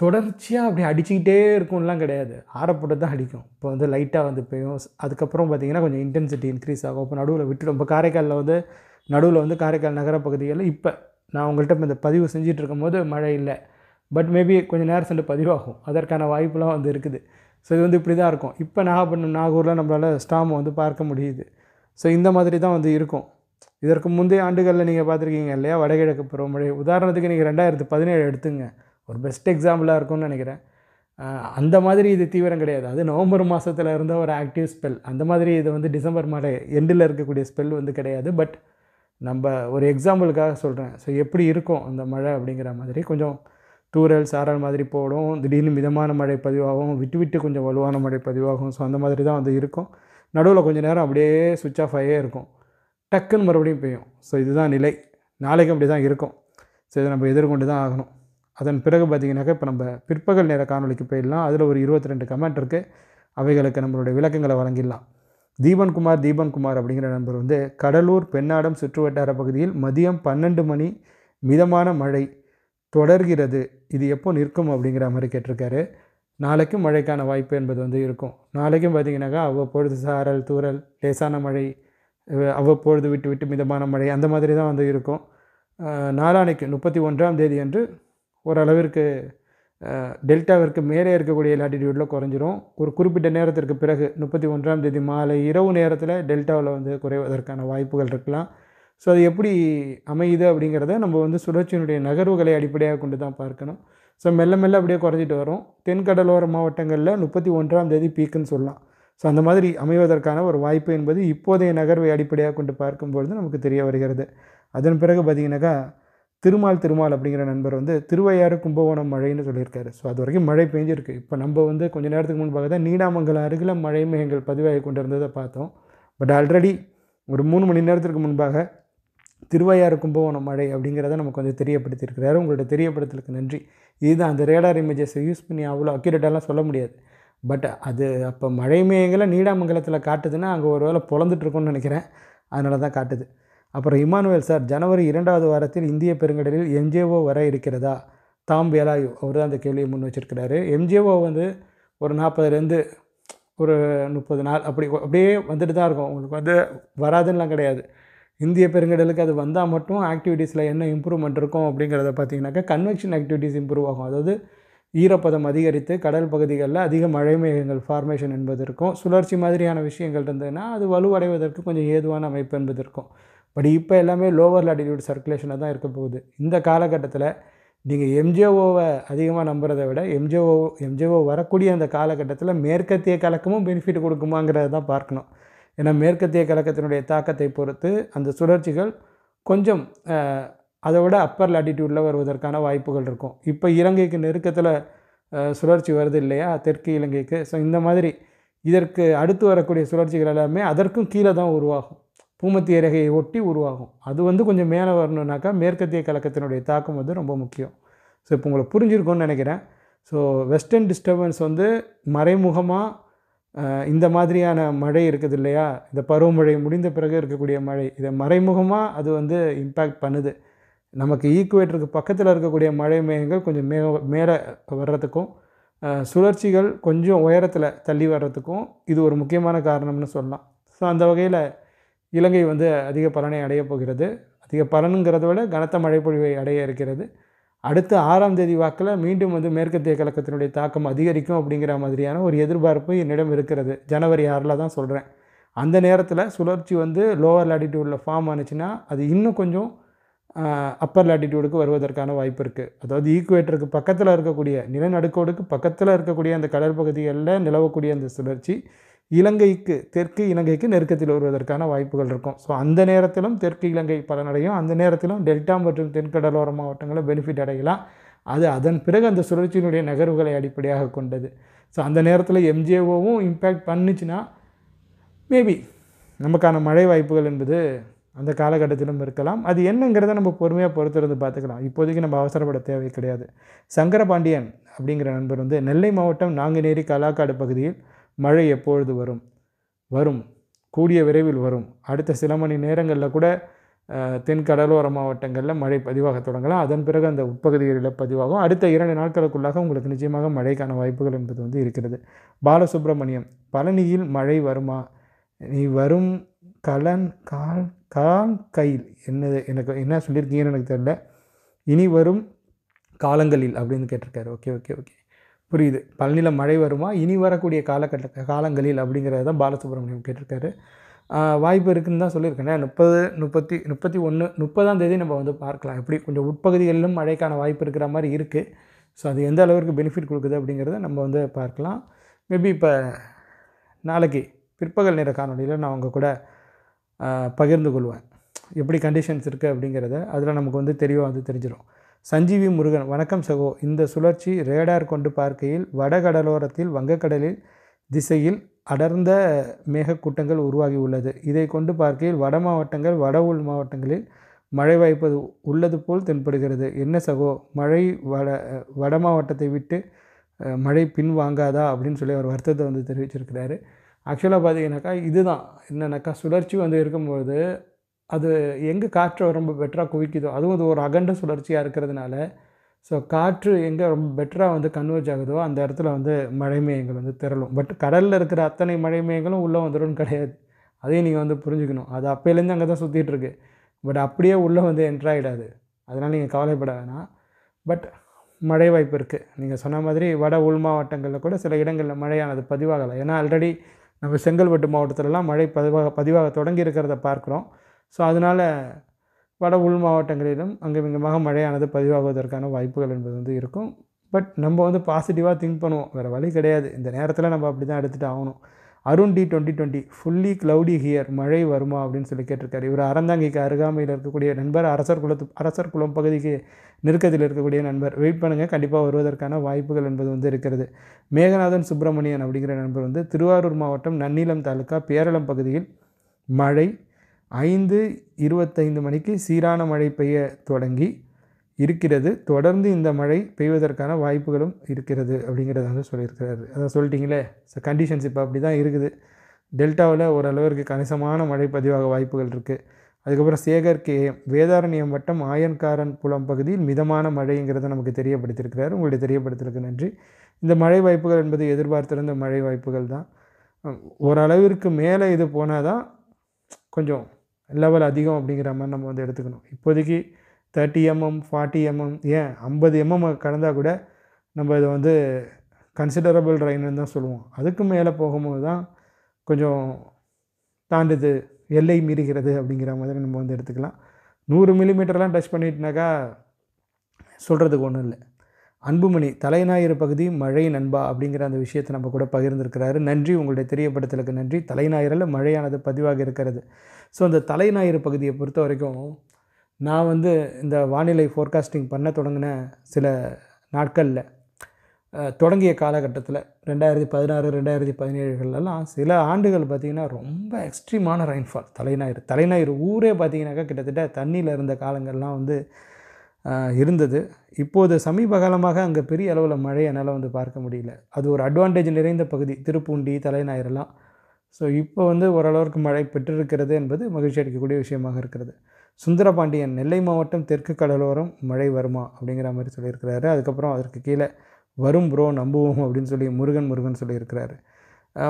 தொடர்ச்சியாக அப்படி அடிச்சுக்கிட்டே இருக்கும்லாம் கிடையாது, ஆறப்பட்டு தான் அடிக்கும். இப்போ வந்து லைட்டாக வந்து பெய்யும், அதுக்கப்புறம் பார்த்திங்கன்னா கொஞ்சம் இன்டென்சிட்டி இன்க்ரீஸ் ஆகும். இப்போ நடுவில் விட்டுடும். இப்போ காரைக்காலில் வந்து நடுவில் வந்து காரைக்கால் நகர பகுதிகளில் இப்போ நான் உங்கள்கிட்ட இந்த பதிவு செஞ்சுட்டு இருக்கும்போது மழை இல்லை, பட் மேபி கொஞ்சம் நேரம் சென்று பதிவாகும், அதற்கான வாய்ப்புலாம் வந்து இருக்குது. ஸோ இது வந்து இப்படி தான் இருக்கும். இப்போ நாகூரில் நம்மளால் ஸ்டாம் வந்து பார்க்க முடியுது. ஸோ இந்த மாதிரி தான் வந்து இருக்கும். இதற்கு முந்தைய ஆண்டுகளில் நீங்கள் பார்த்துருக்கீங்க இல்லையா, வடகிழக்கு பருவமழை. உதாரணத்துக்கு நீங்கள் 2017 எடுத்துங்க, ஒரு பெஸ்ட் எக்ஸாம்பிளாக இருக்கும்னு நினைக்கிறேன். அந்த மாதிரி இது தீவிரம் கிடையாது. அது நவம்பர் மாதத்தில் இருந்த ஒரு ஆக்டிவ் ஸ்பெல். அந்த மாதிரி இது வந்து டிசம்பர் மழை எண்டில் இருக்கக்கூடிய ஸ்பெல் வந்து கிடையாது. பட் நம்ம ஒரு எக்ஸாம்பிளுக்காக சொல்கிறேன். ஸோ எப்படி இருக்கும் அந்த மழை அப்படிங்கிற மாதிரி, கொஞ்சம் தூறல் சாரல் மாதிரி போடும், திடீர்னு மிதமான மழை பதிவாகும், விட்டு விட்டு கொஞ்சம் வலுவான மழை பதிவாகும். ஸோ அந்த மாதிரி தான் வந்து இருக்கும். நடுவில் கொஞ்சம் நேரம் அப்படியே சுவிட்ச் ஆஃப் ஆகியே இருக்கும், டக்குன்னு மறுபடியும் பெய்யும். ஸோ இதுதான் நிலை. நாளைக்கு அப்படி தான் இருக்கும். ஸோ இதை நம்ம எதிர்கொண்டு தான் ஆகணும். அதன் பிறகு பார்த்திங்கனாக்கா, இப்போ நம்ம பிற்பகல் நேர காணொலிக்கு போயிடலாம். அதில் ஒரு 22 கமெண்ட் இருக்குது. அவைகளுக்கு நம்மளுடைய விளக்கங்களை வழங்கிடலாம். தீபன்குமார் அப்படிங்கிற நண்பர் வந்து, கடலூர் பெண்ணாடம் சுற்றுவட்டார பகுதியில் மதியம் 12 மணி மிதமான மழை தொடர்கிறது, இது எப்போ நிற்கும் அப்படிங்கிற மாதிரி கேட்டிருக்காரு. நாளைக்கும் மழைக்கான வாய்ப்பு என்பது வந்து இருக்கும். நாளைக்கும் பார்த்திங்கனாக்கா அவ்வப்பொழுது சாரல் தூறல் லேசான மழை, அவ்வப்பொழுது விட்டு விட்டு மிதமான மழை, அந்த மாதிரி தான் வந்து இருக்கும். நாளானைக்கு 31ஆம் தேதி அன்று ஓரளவிற்கு டெல்டாவிற்கு மேலே இருக்கக்கூடிய லாட்டிடியூடில் குறைஞ்சிரும். ஒரு குறிப்பிட்ட நேரத்திற்கு பிறகு 31ஆம் தேதி மாலை இரவு நேரத்தில் டெல்டாவில் வந்து குறைவதற்கான வாய்ப்புகள் இருக்கலாம். ஸோ அது எப்படி அமையுது அப்படிங்கிறத நம்ம வந்து சுழற்சியினுடைய நகர்வுகளை அடிப்படையாக கொண்டு தான் பார்க்கணும். ஸோ மெல்ல மெல்ல அப்படியே குறைஞ்சிட்டு வரும். தென்கடலோர மாவட்டங்களில் 31ஆம் தேதி பீக்குன்னு சொல்லலாம். ஸோ அந்த மாதிரி அமைவதற்கான ஒரு வாய்ப்பு என்பது இப்போதைய நகர்வை அடிப்படையாக கொண்டு பார்க்கும்பொழுது நமக்கு தெரிய வருகிறது. அதன் பிறகு பார்த்திங்கனாக்கா, திருமால் அப்படிங்கிற நண்பர் வந்து திருவையாறு கும்பகோணம் மழைன்னு சொல்லியிருக்காரு. ஸோ அது வரைக்கும் மழை பெஞ்சிருக்கு. இப்போ நம்ம வந்து கொஞ்சம் நேரத்துக்கு முன்பாக தான் நீடாமங்கலம் அருகில் மழை மேகங்கள் பதிவாகி கொண்டு இருந்ததை பார்த்தோம். பட் ஆல்ரெடி ஒரு 3 மணி நேரத்திற்கு முன்பாக திருவையாறு கும்பகோணம் மழை அப்படிங்கிறத நமக்கு வந்து தெரியப்படுத்தியிருக்கிறாரு. உங்கள்கிட்ட தெரியப்படுத்தலுக்கு நன்றி. இதுதான் அந்த ரேடார் இமேஜஸை யூஸ் பண்ணி அவ்வளோ அக்யூரேட்டாலாம் சொல்ல முடியாது. பட் அது அப்போ மழை மேகங்களை நீடாமங்கலத்தில் காட்டுதுன்னா அங்கே ஒரு வேளை பொழந்துட்டுருக்கோன்னு நினைக்கிறேன், அதனால தான் காட்டுது. அப்புறம் இமானுவேல் சார், ஜனவரி 2வது வாரத்தில் இந்திய பெருங்கடலில் எம்ஜேஓ வர இருக்கிறதா? தாம் வேலாயு அவர் தான் அந்த கேள்வியை முன் வச்சிருக்கிறாரு. எம்ஜேஓ வந்து ஒரு 40லேருந்து ஒரு 30 நாள் அப்படியே வந்துட்டு தான் இருக்கும். உங்களுக்கு வந்து வராதுன்னெலாம் கிடையாது. இந்திய பெருங்கடலுக்கு அது வந்தால் மட்டும் ஆக்டிவிட்டீஸில் என்ன இம்ப்ரூவ்மெண்ட் இருக்கும் அப்படிங்கிறத பார்த்திங்கனாக்கா, கன்வெக்ஷன் ஆக்டிவிட்டீஸ் இம்ப்ரூவ் ஆகும். அதாவது ஈரப்பதம் அதிகரித்து கடல் பகுதிகளில் அதிக மழை மேகங்கள் ஃபார்மேஷன் என்பது இருக்கும். சுழற்சி மாதிரியான விஷயங்கள் இருந்ததுன்னா அது வலுவடைவதற்கு கொஞ்சம் ஏதுவான அமைப்பு என்பது இருக்கும். பட் இப்போ எல்லாமே லோவர் லாட்டிடியூட் சர்க்குலேஷனாக தான் இருக்க போகுது. இந்த காலகட்டத்தில் நீங்கள் எம்ஜேஓவை அதிகமாக நம்புறதை விட எம்ஜேஓ வரக்கூடிய அந்த காலகட்டத்தில் மேற்கத்திய கலக்கமும் பெனிஃபிட் கொடுக்குமாங்கிறத தான் பார்க்கணும். ஏன்னா மேற்கத்திய கலக்கத்தினுடைய தாக்கத்தை பொறுத்து அந்த சுழற்சிகள் கொஞ்சம் அதை விட அப்பர் லாட்டிடியூடில் வருவதற்கான வாய்ப்புகள் இருக்கும். இப்போ இலங்கைக்கு நெருக்கத்தில் சுழற்சி வருது இல்லையா, தெற்கு இலங்கைக்கு. ஸோ இந்த மாதிரி இதற்கு அடுத்து வரக்கூடிய சுழற்சிகள் எல்லாமே அதற்கும் கீழே தான் உருவாகும், பூமத்திய ரேகையை ஒட்டி உருவாகும். அது வந்து கொஞ்சம் மேலே வரணுன்னாக்கா மேற்கத்திய கலக்கத்தினுடைய தாக்கம் வந்து ரொம்ப முக்கியம். ஸோ இப்போ உங்களுக்கு புரிஞ்சிருக்கும்னு நினைக்கிறேன். ஸோ வெஸ்டர்ன் டிஸ்டர்பன்ஸ் வந்து மறைமுகமாக இந்த மாதிரியான மழை இருக்குது இல்லையா, இந்த பருவமழை முடிந்த பிறகு இருக்கக்கூடிய மழை, இதை மறைமுகமாக அது வந்து இம்பேக்ட் பண்ணுது. நமக்கு ஈக்குவேட்டருக்கு பக்கத்தில் இருக்கக்கூடிய மழை மேகங்கள் கொஞ்சம் மேலே வர்றதுக்கும் சுழற்சிகள் கொஞ்சம் உயரத்தில் தள்ளி வர்றதுக்கும் இது ஒரு முக்கியமான காரணம்னு சொல்லலாம். ஸோ அந்த வகையில் இலங்கை வந்து அதிக பலனை அடையப் போகிறது. அதிக பலனுங்கிறத விட கனத்த மழைப்பொழிவை அடைய இருக்கிறது. அடுத்த 6ஆம் தேதி வாக்கில் மீண்டும் வந்து மேற்கத்திய கலக்கத்தினுடைய தாக்கம் அதிகரிக்கும் அப்படிங்கிற மாதிரியான ஒரு எதிர்பார்ப்பு என்னிடம் இருக்கிறது. ஜனவரி 6 தான் சொல்கிறேன். அந்த நேரத்தில் சுழற்சி வந்து லோவர் லாட்டிடியூடில் ஃபார்ம் ஆனிச்சுன்னா அது இன்னும் கொஞ்சம் அப்பர் லாட்டிடியூடுக்கு வருவதற்கான வாய்ப்பு இருக்குது. அதாவது ஈக்குவேட்டருக்கு பக்கத்தில் இருக்கக்கூடிய நிலநடுக்கோடுக்கு பக்கத்தில் இருக்கக்கூடிய அந்த கடல் பகுதிகளில் நிலவக்கூடிய அந்த சுழற்சி இலங்கைக்கு தெற்கு இலங்கைக்கு நெருக்கத்தில் வருவதற்கான வாய்ப்புகள் இருக்கும். ஸோ அந்த நேரத்திலும் தெற்கு இலங்கை பலனடையும். அந்த நேரத்திலும் டெல்டா மற்றும் தென்கடலோர மாவட்டங்களில் பெனிஃபிட் அடையலாம். அது அதன் பிறகு அந்த சுழற்சியினுடைய நகர்வுகளை அடிப்படையாக கொண்டது. ஸோ அந்த நேரத்தில் எம்ஜேஓவும் இம்பேக்ட் பண்ணுச்சுன்னா மேபி நமக்கான மழை வாய்ப்புகள் என்பது அந்த காலகட்டத்திலும் இருக்கலாம். அது என்னங்கிறத நம்ம பொறுமையாக பொறுத்திருந்து பார்த்துக்கலாம். இப்போதைக்கு நம்ம அவசரப்பட தேவை கிடையாது. சங்கரபாண்டியன் அப்படிங்கிற நண்பர் வந்து நெல்லை மாவட்டம் நாங்குநேரி கலாக்காடு பகுதியில் மழை எப்பொழுது வரும்? வரும், கூடிய விரைவில் வரும். அடுத்த சில மணி நேரங்களில் கூட தென் கடலோர மாவட்டங்களில் மழை பதிவாக தொடங்கலாம். அதன் பிறகு அந்த உட்பகுதிகளில் பதிவாகும். அடுத்த 2 நாட்களுக்குள்ளாக உங்களுக்கு நிச்சயமாக மழைக்கான வாய்ப்புகள் என்பது வந்து இருக்கிறது. பாலசுப்ரமணியம், பழனியில் மழை வருமா? நீ வரும் கையில் என்னது எனக்கு என்ன சொல்லியிருக்கீங்கன்னு எனக்கு தெரியல. இனி வரும் காலங்களில் அப்படின்னு கேட்டிருக்காரு. ஓகே புரியுது. பழனியில் மழை வருமா இனி வரக்கூடிய காலங்களில் அப்படிங்கிறத தான் பாலசுப்ரமணியம் கேட்டிருக்காரு. வாய்ப்பு இருக்குதுன்னு தான் சொல்லியிருக்கேன். 30ஆம் தேதி நம்ம வந்து பார்க்கலாம். எப்படி கொஞ்சம் உட்பகுதிகளிலும் மழைக்கான வாய்ப்பு இருக்கிற மாதிரி இருக்குது. ஸோ அது எந்த அளவுக்கு பெனிஃபிட் கொடுக்குது அப்படிங்கிறத நம்ம வந்து பார்க்கலாம். மேபி இப்போ நாளைக்கு பிற்பகல் நேர காணொலியில் நான் உங்கள் கூட பகிர்ந்து கொள்வேன் எப்படி கண்டிஷன்ஸ் இருக்குது அப்படிங்கிறத. அதில் நமக்கு வந்து தெளிவாக வந்து தெரிஞ்சிடும். சஞ்சீவி முருகன், வணக்கம் சகோ. இந்த சுழற்சி ரேடார் கொண்டு பார்க்கையில் வடகடலோரத்தில் வங்கக்கடலில் திசையில் அடர்ந்த மேகக்கூட்டங்கள் உருவாகி உள்ளது. இதை கொண்டு பார்க்கையில் வட மாவட்டங்கள் வட உள் மாவட்டங்களில் மழை வாய்ப்பு உள்ளது போல் தென்படுகிறது. என்ன சகோ, மழை வட மாவட்டத்தை விட்டு மழை பின்வாங்காதா அப்படின்னு சொல்லி அவர் வருத்தத்தை வந்து தெரிவிச்சிருக்கிறாரு. ஆக்சுவலாக பார்த்தீங்கன்னாக்கா இதுதான் என்னன்னாக்கா, சுழற்சி வந்து இருக்கும்போது அது எங்கே காற்றை ரொம்ப பெட்டராக குவிக்குதோ, அதுவும் அது ஒரு அகண்ட சுழற்சியாக இருக்கிறதுனால, ஸோ காற்று எங்கே ரொம்ப பெட்டராக வந்து கன்வெர்ஜ் ஆகுதோ அந்த இடத்துல வந்து மழை மேகங்கள் வந்து திரளும். பட் கடலில் இருக்கிற அத்தனை மழை மேகங்களும் உள்ளே வந்துடும் கிடையாது. அதையும் நீங்கள் வந்து புரிஞ்சுக்கணும். அது அப்போலேருந்து அங்கே தான் சுற்றிட்டுருக்கு. பட் அப்படியே உள்ளே வந்து என்ட்ராயிடாது. அதனால் நீங்கள் கவலைப்பட வேணாம். பட் மழை வாய்ப்பு இருக்குது. நீங்கள் சொன்ன மாதிரி வட உள் மாவட்டங்களில் கூட சில இடங்களில் மழையானது பதிவாகலை. ஏன்னா ஆல்ரெடி நம்ம செங்கல்பட்டு மாவட்டத்திலலாம் மழை பதிவாக தொடங்கி இருக்கிறத பார்க்குறோம். ஸோ அதனால் வட உள் மாவட்டங்களிலும் அங்குமிங்குமாக மழையானது பதிவாகுவதற்கான வாய்ப்புகள் என்பது வந்து இருக்கும். பட் நம்ம வந்து பாசிட்டிவாக திங்க் பண்ணுவோம், வேறு வழி கிடையாது. இந்த நேரத்தில் நம்ம அப்படி தான் எடுத்துகிட்டு ஆகணும். Arun D 2020 fully cloudy here, மழை வருமா அப்படின்னு சொல்லி கேட்டிருக்காரு. இவர் அறந்தாங்கிக்கு அருகாமையில் இருக்கக்கூடிய நண்பர், அரசர் குளம் பகுதிக்கு நெருக்கத்தில் இருக்கக்கூடிய நண்பர். வெயிட் பண்ணுங்கள், கண்டிப்பாக வருவதற்கான வாய்ப்புகள் என்பது வந்து இருக்கிறது. மேகநாதன் சுப்பிரமணியன் அப்படிங்கிற நண்பர் வந்து திருவாரூர் மாவட்டம் நன்னிலம் தாலுக்கா பேரளம் பகுதியில் மழை 5:25 மணிக்கு சீரான மழை பெய்ய தொடங்கி இருக்கிறது. தொடர்ந்து இந்த மழை பெய்வதற்கான வாய்ப்புகளும் இருக்கிறது அப்படிங்கிறத வந்து சொல்லியிருக்கிறாரு. அதான் சொல்லிட்டீங்களே, ஸோ கண்டிஷன்ஸ் இப்போ அப்படி தான் இருக்குது. டெல்டாவில் ஓரளவிற்கு கணிசமான மழை பதிவாக வாய்ப்புகள் இருக்குது. அதுக்கப்புறம் சேகர் கேஎம், வேதாரண்யம் வட்டம் ஆயன்காரன் புலம் பகுதியில் மிதமான மழைங்கிறத நமக்கு தெரியப்படுத்தியிருக்கிறாரு. உங்களுடைய தெரியப்படுத்தலுக்கு நன்றி. இந்த மழை வாய்ப்புகள் என்பது எதிர்பார்த்திருந்த மழை வாய்ப்புகள் தான். ஓரளவிற்கு மேலே இது போனால் தான் கொஞ்சம் லெவல் அதிகம் அப்படிங்கிற மாதிரி நம்ம வந்து எடுத்துக்கணும். இப்போதைக்கு 30 mm 40 mm ஏன் 50 mm கடந்தால் கூட நம்ம இதை வந்து கன்சிடரபிள் ரெயின்னு தான் சொல்லுவோம். அதுக்கு மேலே போகும்போது தான் கொஞ்சம் தாண்டுது, எல்லை மீறுகிறது அப்படிங்கிற மாதிரி நம்ம வந்து எடுத்துக்கலாம். 100 மில்லிமீட்டர்லாம் டச் பண்ணிட்டுனாக்கா சொல்கிறதுக்கு ஒன்றும் இல்லை. அன்புமணி, தலைஞாயிறு பகுதி மழை நண்பா அப்படிங்கிற அந்த விஷயத்தை நம்ம கூட பகிர்ந்துருக்கிறாரு. நன்றி, உங்களுடைய தெரியப்படுத்தலுக்கு நன்றி. தலைஞாயிறில் மழையானது பதிவாக இருக்கிறது. ஸோ அந்த தலைஞாயிறு பகுதியை பொறுத்த வரைக்கும் நான் வந்து இந்த வானிலை ஃபோர்காஸ்டிங் பண்ண தொடங்கின சில நாட்களில் தொடங்கிய காலகட்டத்தில் 2016 2017 சில ஆண்டுகள் பார்த்திங்கன்னா ரொம்ப எக்ஸ்ட்ரீமான ரெயின்ஃபால். தலைஞாயிறு ஊரே பார்த்திங்கனாக்கா கிட்டத்தட்ட தண்ணியில் இருந்த காலங்கள்லாம் வந்து இருந்தது. இப்போது சமீப காலமாக அங்கே பெரிய அளவில் மழை என்னால் வந்து பார்க்க முடியல. அது ஒரு அட்வான்டேஜ் நிறைந்த பகுதி திருப்பூண்டி தலைஞாயிறெல்லாம். ஸோ இப்போ வந்து ஓரளவுக்கு மழை பெற்றிருக்கிறது என்பது மகிழ்ச்சி அளிக்கக்கூடிய விஷயமாக இருக்கிறது. சுந்தரபாண்டியன், நெல்லை மாவட்டம் தெற்கு கடலோரம் மழை வருமா அப்படிங்கிற மாதிரி சொல்லியிருக்கிறாரு. அதுக்கப்புறம் அதற்கு கீழே வரும் ப்ரோ நம்புவோம் அப்படின்னு சொல்லி முருகன் சொல்லியிருக்கிறாரு.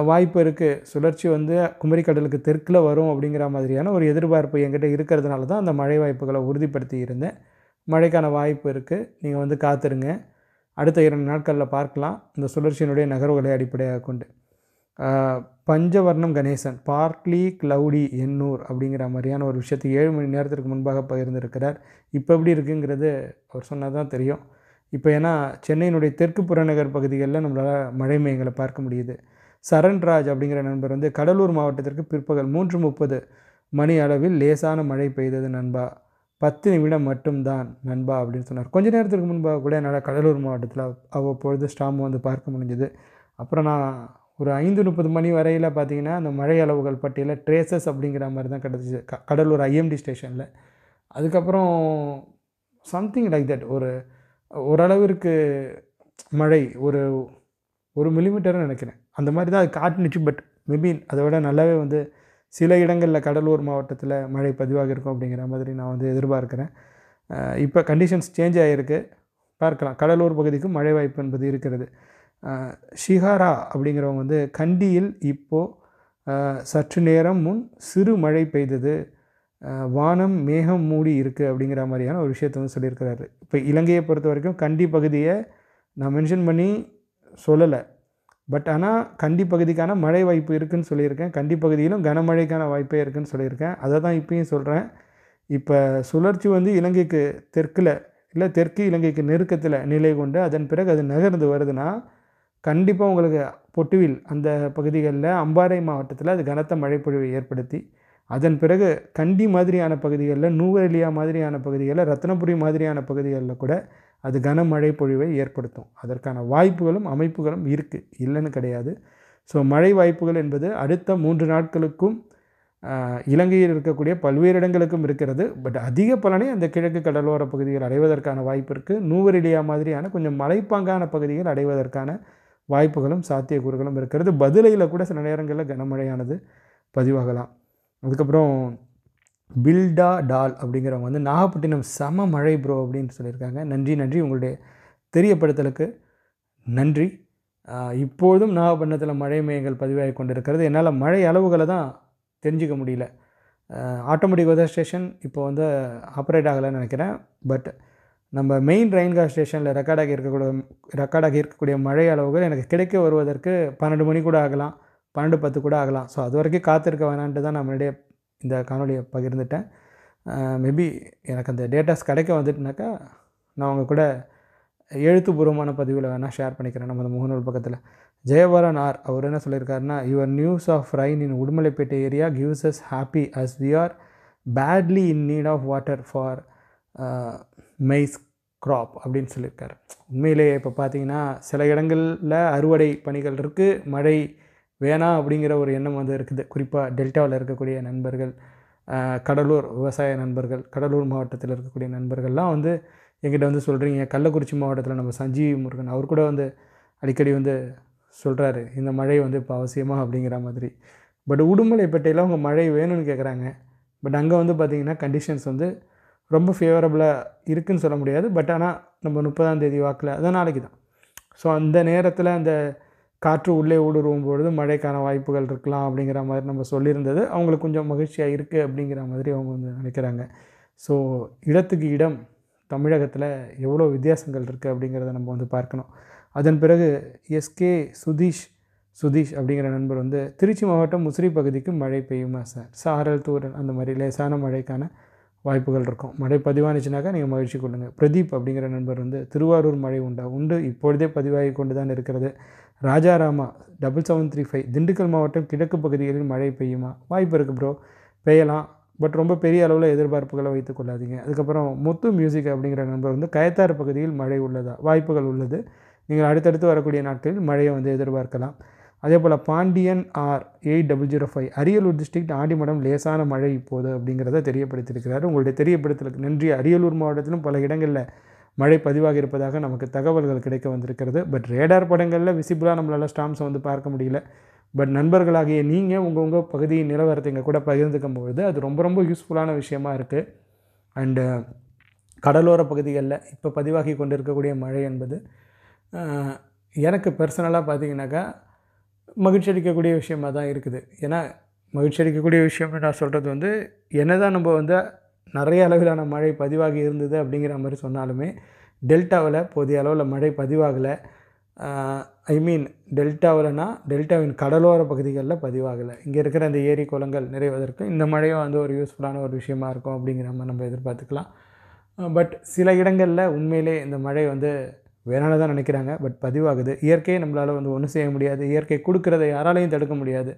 வாய்ப்பு இருக்குது. சுழற்சி வந்து குமரிக்கடலுக்கு தெற்கில் வரும் அப்படிங்கிற மாதிரியான ஒரு எதிர்பார்ப்பு என்கிட்ட இருக்கிறதுனால தான் அந்த மழை வாய்ப்புகளை உறுதிப்படுத்தி இருந்தேன். மழைக்கான வாய்ப்பு இருக்குது. நீங்கள் வந்து காத்திருங்க. அடுத்த 2 நாட்களில் பார்க்கலாம் இந்த சுழற்சியினுடைய நகர்வுகளை அடிப்படையாக கொண்டு. பஞ்சவர்ணம் கணேசன், பார்ட்லி க்ளவுடி எண்ணூர் அப்படிங்கிற மாதிரியான ஒரு விஷயத்தை 7 மணி நேரத்திற்கு முன்பாக பகிர்ந்திருக்கிறார். இப்போ எப்படி இருக்குங்கிறது அவர் சொன்னால் தான் தெரியும். இப்போ ஏன்னா சென்னையினுடைய தெற்கு புறநகர் பகுதிகளில் நம்மளால் மழை மேகங்களை பார்க்க முடியுது. சரண்ராஜ் அப்படிங்கிற நண்பர் வந்து கடலூர் மாவட்டத்திற்கு பிற்பகல் 3:30 மணி அளவில் லேசான மழை பெய்தது நண்பா, 10 நிமிடம் மட்டும்தான் நண்பா அப்படின்னு சொன்னார். கொஞ்ச நேரத்துக்கு முன்பாக கூட என்னால் கடலூர் மாவட்டத்தில் அவ்வப்பொழுது ஸ்டாம் வந்து பார்க்க முடிஞ்சது. அப்புறம் நான் ஒரு 5:30 மணி வரையில் பார்த்தீங்கன்னா அந்த மழை அளவுகள் பட்டியலில் ட்ரேசஸ் அப்படிங்கிற மாதிரி தான் கிடச்சிச்சு கடலூர் ஐஎம்டி ஸ்டேஷனில். அதுக்கப்புறம் சம்திங் லைக் தட் ஓரளவிற்கு மழை ஒரு 1 மில்லிமீட்டர்னு நினைக்கிறேன், அந்த மாதிரி தான் அது காட்டுனுச்சு. பட் மேபி அதை விட நல்லாவே வந்து சில இடங்களில் கடலூர் மாவட்டத்தில் மழை பதிவாக இருக்கும் அப்படிங்கிற மாதிரி நான் வந்து எதிர்பார்க்குறேன். இப்போ கண்டிஷன்ஸ் சேஞ்ச் ஆகிருக்கு, பார்க்கலாம். கடலூர் பகுதிக்கு மழை வாய்ப்பு என்பது இருக்கிறது. ஷிஹாரா அப்படிங்கிறவங்க வந்து கண்டியில் இப்போது சற்று நேரம் முன் சிறு மழை பெய்தது, வானம் மேகம் மூடி இருக்குது அப்படிங்கிற மாதிரியான ஒரு விஷயத்தை வந்து சொல்லியிருக்கிறாரு. இப்போ இலங்கையை பொறுத்த வரைக்கும் கண்டி பகுதியை நான் மென்ஷன் பண்ணி சொல்லலை, பட் ஆனால் கண்டி பகுதிக்கான மழை வாய்ப்பு இருக்குதுன்னு சொல்லியிருக்கேன். கண்டி பகுதியிலும் கனமழைக்கான வாய்ப்பே இருக்குதுன்னு சொல்லியிருக்கேன். அதை தான் இப்பயும் சொல்கிறேன். இப்போ சுழற்சி வந்து இலங்கைக்கு தெற்கில் இல்லை தெற்கு இலங்கைக்கு நெருக்கத்தில் நிலை கொண்டு அதன் பிறகு அது நகர்ந்து வருதுன்னா கண்டிப்பாக உங்களுக்கு பொட்டுவில் அந்த பகுதிகளில் அம்பாறை மாவட்டத்தில் அது கனத்த மழைப்பொழிவை ஏற்படுத்தி அதன் பிறகு கண்டி மாதிரியான பகுதிகளில் நூவரெலியா மாதிரியான பகுதிகளில் ரத்னபுரி மாதிரியான பகுதிகளில் கூட அது கனமழை பொழிவை ஏற்படுத்தும். அதற்கான வாய்ப்புகளும் அமைப்புகளும் இருக்குது, இல்லைன்னு கிடையாது. ஸோ மழை வாய்ப்புகள் என்பது அடுத்த 3 நாட்களுக்கும் இலங்கையில் இருக்கக்கூடிய பல்வேறு இடங்களுக்கும் இருக்கிறது. பட் அதிக பலனை அந்த கிழக்கு கடலோர பகுதிகள் அடைவதற்கான வாய்ப்பு இருக்குது. நூவரெலியா மாதிரியான கொஞ்சம் மலைப்பாங்கான பகுதிகள் அடைவதற்கான வாய்ப்புகளும் சாத்தியக்கூறுகளும் இருக்கிறது. பதிலையில் கூட சில நேரங்களில் கனமழையானது பதிவாகலாம். அதுக்கப்புறம் பில்டா டால் அப்படிங்கிறவங்க வந்து நாகப்பட்டினம் செம மழை ப்ரோ அப்படின்னு சொல்லியிருக்காங்க. நன்றி உங்களுடைய தெரியப்படுத்தலுக்கு நன்றி. இப்போதும் நாகப்பட்டினத்தில் மழை மையங்கள் பதிவாகி கொண்டிருக்கிறது. என்னால் மழை அளவுகளை தான் தெரிஞ்சிக்க முடியல. ஆட்டோமேட்டிக் வெதர் ஸ்டேஷன் இப்போ வந்து ஆப்ரேட் ஆகலைன்னு நினைக்கிறேன். பட் நம்ம மெயின் ரெயின்கார் ஸ்டேஷனில் ரெக்கார்டாகி இருக்கக்கூடிய மழை அளவுகள் எனக்கு கிடைக்க வருவதற்கு 12 மணி கூட ஆகலாம், 12:10 கூட ஆகலாம். ஸோ அது வரைக்கும் காத்திருக்க வேணான்ட்டு தான் நான் முன்னாடியே இந்த காணொலியை பகிர்ந்துட்டேன். மேபி எனக்கு அந்த டேட்டாஸ் கிடைக்க வந்துட்டுனாக்கா நான் அவங்க கூட எழுத்துப்பூர்வமான பதிவில் வேணால் ஷேர் பண்ணிக்கிறேன் நம்ம முகநூல் பக்கத்தில். ஜெயபாலன் ஆர் அவர் என்ன சொல்லியிருக்காருன்னா, your news of rain in Udumalaipettai area gives us happy as we are badly in need of water for maize crop அப்படின்னு சொல்லியிருக்காரு. உண்மையிலேயே இப்போ பார்த்தீங்கன்னா சில இடங்களில் அறுவடை பணிகள் இருக்குது, மழை வேணாம் அப்படிங்கிற ஒரு எண்ணம் வந்து இருக்குது. குறிப்பாக டெல்டாவில் இருக்கக்கூடிய நண்பர்கள், கடலூர் விவசாய நண்பர்கள், கடலூர் மாவட்டத்தில் இருக்கக்கூடிய நண்பர்கள்லாம் வந்து எங்கிட்ட வந்து சொல்கிறீங்க. கள்ளக்குறிச்சி மாவட்டத்தில் நம்ம சஞ்சீவ் முருகன் அவர் கூட வந்து அடிக்கடி வந்து சொல்கிறாரு இந்த மழை வந்து இப்போ அவசியமாக அப்படிங்கிற மாதிரி. பட் உடுமலைப்பேட்டையில் அவங்க மழை வேணும்னு கேட்குறாங்க. பட் அங்கே வந்து பார்த்திங்கன்னா கண்டிஷன்ஸ் வந்து ரொம்ப ஃபேவரபுளாக இருக்குதுன்னு சொல்ல முடியாது. பட் ஆனால் நம்ம 30ஆம் தேதி வாக்கில் அதான் நாளைக்கு தான். ஸோ அந்த நேரத்தில் அந்த காற்று உள்ளே ஊடுருவும் பொழுது மழைக்கான வாய்ப்புகள் இருக்கலாம் அப்படிங்கிற மாதிரி நம்ம சொல்லியிருந்தது அவங்களுக்கு கொஞ்சம் மகிழ்ச்சியாக இருக்குது அப்படிங்கிற மாதிரி அவங்க வந்து நினைக்கிறாங்க. ஸோ இடத்துக்கு இடம் தமிழகத்தில் எவ்வளோ வித்தியாசங்கள் இருக்குது அப்படிங்கிறத நம்ம வந்து பார்க்கணும். அதன் பிறகு எஸ்கே சுதீஷ் அப்படிங்கிற நண்பர் வந்து திருச்சி மாவட்டம் முசிறி பகுதிக்கு மழை பெய்யுமா சார், சாரல் தூரல் அந்த மாதிரி லேசான மழைக்கான வாய்ப்புகள் இருக்கும். மழை பதிவானுச்சுனாக்கா நீங்கள் மகிழ்ச்சி கொள்ளுங்கள். பிரதீப் அப்படிங்கிற நண்பர் வந்து திருவாரூர் மழை உண்டு இப்பொழுதே பதிவாகி கொண்டு தான் இருக்கிறது. ராஜாராமா 7735 திண்டுக்கல் மாவட்டம் கிழக்கு பகுதிகளில் மழை பெய்யுமா, வாய்ப்பு இருக்குது ப்ரோ, பெய்யலாம். பட் ரொம்ப பெரிய அளவில் எதிர்பார்ப்புகளை வைத்துக் கொள்ளாதீங்க. அதுக்கப்புறம் முத்து மியூசிக் அப்படிங்கிற நண்பர் வந்து கயத்தாறு பகுதியில் மழை உள்ளதா, வாய்ப்புகள் உள்ளது, நீங்கள் அடுத்தடுத்து வரக்கூடிய நாட்களில் மழையை வந்து எதிர்பார்க்கலாம். அதே போல் பாண்டியன் ஆர் 8005 அரியலூர் டிஸ்ட்ரிக்ட் ஆண்டிமடம் லேசான மழை இப்போது அப்படிங்கிறத தெரியப்படுத்தியிருக்கிறார். உங்களுடைய தெரியப்படுத்தலுக்கு நன்றி. அரியலூர் மாவட்டத்திலும் பல இடங்களில் மழை பதிவாக இருப்பதாக நமக்கு தகவல்கள் கிடைக்க வந்திருக்கிறது. பட் ரேடார் படங்களில் விசிபிளாக நம்மளால் ஸ்டாம்ஸை வந்து பார்க்க முடியல. பட் நண்பர்களாகிய நீங்கள் உங்கள் பகுதியின் நிலவரத்தை எங்கள் கூட பகிர்ந்துக்கும் பொழுது அது ரொம்ப யூஸ்ஃபுல்லான விஷயமா இருக்குது. அண்டு கடலோர பகுதிகளில் இப்போ பதிவாகி கொண்டிருக்கக்கூடிய மழை என்பது எனக்கு பர்சனலாக பார்த்திங்கனாக்கா மகிழ்ச்சி அளிக்கக்கூடிய விஷயமாக தான் இருக்குது. ஏன்னா மகிழ்ச்சி அளிக்கக்கூடிய விஷயம்னு நான் சொல்கிறது வந்து என்ன தான் நம்ம வந்து நிறைய அளவிலான மழை பதிவாகி இருந்தது அப்படிங்கிற மாதிரி சொன்னாலுமே டெல்டாவில் போதிய அளவில் மழை பதிவாகலை. டெல்டாவில்னா டெல்டாவின் கடலோர பகுதிகளில் பதிவாகலை. இங்கே இருக்கிற அந்த ஏரி குளங்கள் நிறைவதற்கு இந்த மழையும் வந்து ஒரு யூஸ்ஃபுல்லான ஒரு விஷயமா இருக்கும் அப்படிங்கிற மாதிரி நம்ம எதிர்பார்த்துக்கலாம். பட் சில இடங்களில் உண்மையிலே இந்த மழை வந்து வேணான்னு தான் நினைக்கிறாங்க. பட் பதிவாகுது. இயற்கையை நம்மளால் வந்து ஒன்றும் செய்ய முடியாது. இயற்கை கொடுக்குறத யாராலையும் தடுக்க முடியாது.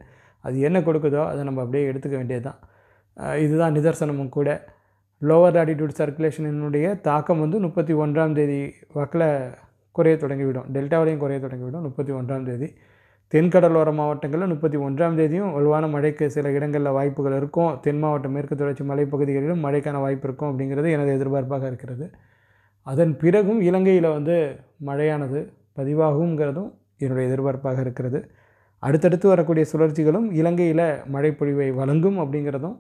அது என்ன கொடுக்குதோ அதை நம்ம அப்படியே எடுத்துக்க வேண்டியது தான். இதுதான் நிதர்சனமும் கூட. லோவர் லாட்டிடியூட் சர்க்குலேஷனினுடைய தாக்கம் வந்து 31ஆம் தேதி வாக்கில் குறைய தொடங்கிவிடும். டெல்டாவிலையும் குறைய தொடங்கிவிடும் 31ஆம் தேதி. தென்கடலோர மாவட்டங்களில் 31ஆம் தேதியும் வலுவான மழைக்கு சில இடங்களில் வாய்ப்புகள் இருக்கும். தென் மாவட்டம் மேற்கு தொடர்ச்சி மலைப்பகுதிகளிலும் மழைக்கான வாய்ப்பு இருக்கும் அப்படிங்கிறது எனது எதிர்பார்ப்பாக இருக்கிறது. அதன் பிறகும் இலங்கையில் வந்து மழையானது பதிவாகுங்கிறதும் என்னுடைய எதிர்பார்ப்பாக இருக்கிறது. அடுத்தடுத்து வரக்கூடிய சுழற்சிகளும் இலங்கையில் மழைப்பொழிவை வழங்கும் அப்படிங்கிறதும்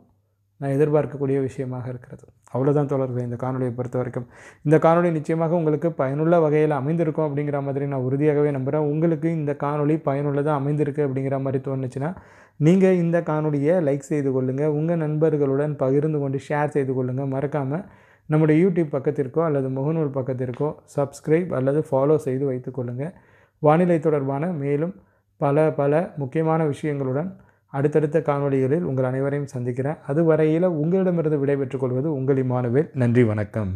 நான் எதிர்பார்க்கக்கூடிய விஷயமாக இருக்கிறது. அவ்வளோதான் தோழர்களே இந்த காணொலியை பொறுத்த வரைக்கும். இந்த காணொலி நிச்சயமாக உங்களுக்கு பயனுள்ள வகையில் அமைந்திருக்கும் அப்படிங்கிற மாதிரி நான் உறுதியாகவே நம்புகிறேன். உங்களுக்கு இந்த காணொலி பயனுள்ளதாக அமைந்திருக்கு அப்படிங்கிற மாதிரி தோணுச்சுன்னா நீங்கள் இந்த காணொலியை லைக் செய்து கொள்ளுங்கள். உங்கள் நண்பர்களுடன் பகிர்ந்து கொண்டு ஷேர் செய்து கொள்ளுங்கள். மறக்காமல் நம்முடைய யூடியூப் பக்கத்திற்கோ அல்லது முகநூல் பக்கத்திற்கோ சப்ஸ்கிரைப் அல்லது ஃபாலோ செய்து வைத்துக்கொள்ளுங்கள். வானிலை தொடர்பான மேலும் பல முக்கியமான விஷயங்களுடன் அடுத்தடுத்த காணொளிகளில் உங்கள் அனைவரையும் சந்திக்கிறேன். அதுவரையில் உங்களிடமிருந்து விடைபெற்றுக் கொள்வது உங்கள் இமானுவேல். நன்றி, வணக்கம்.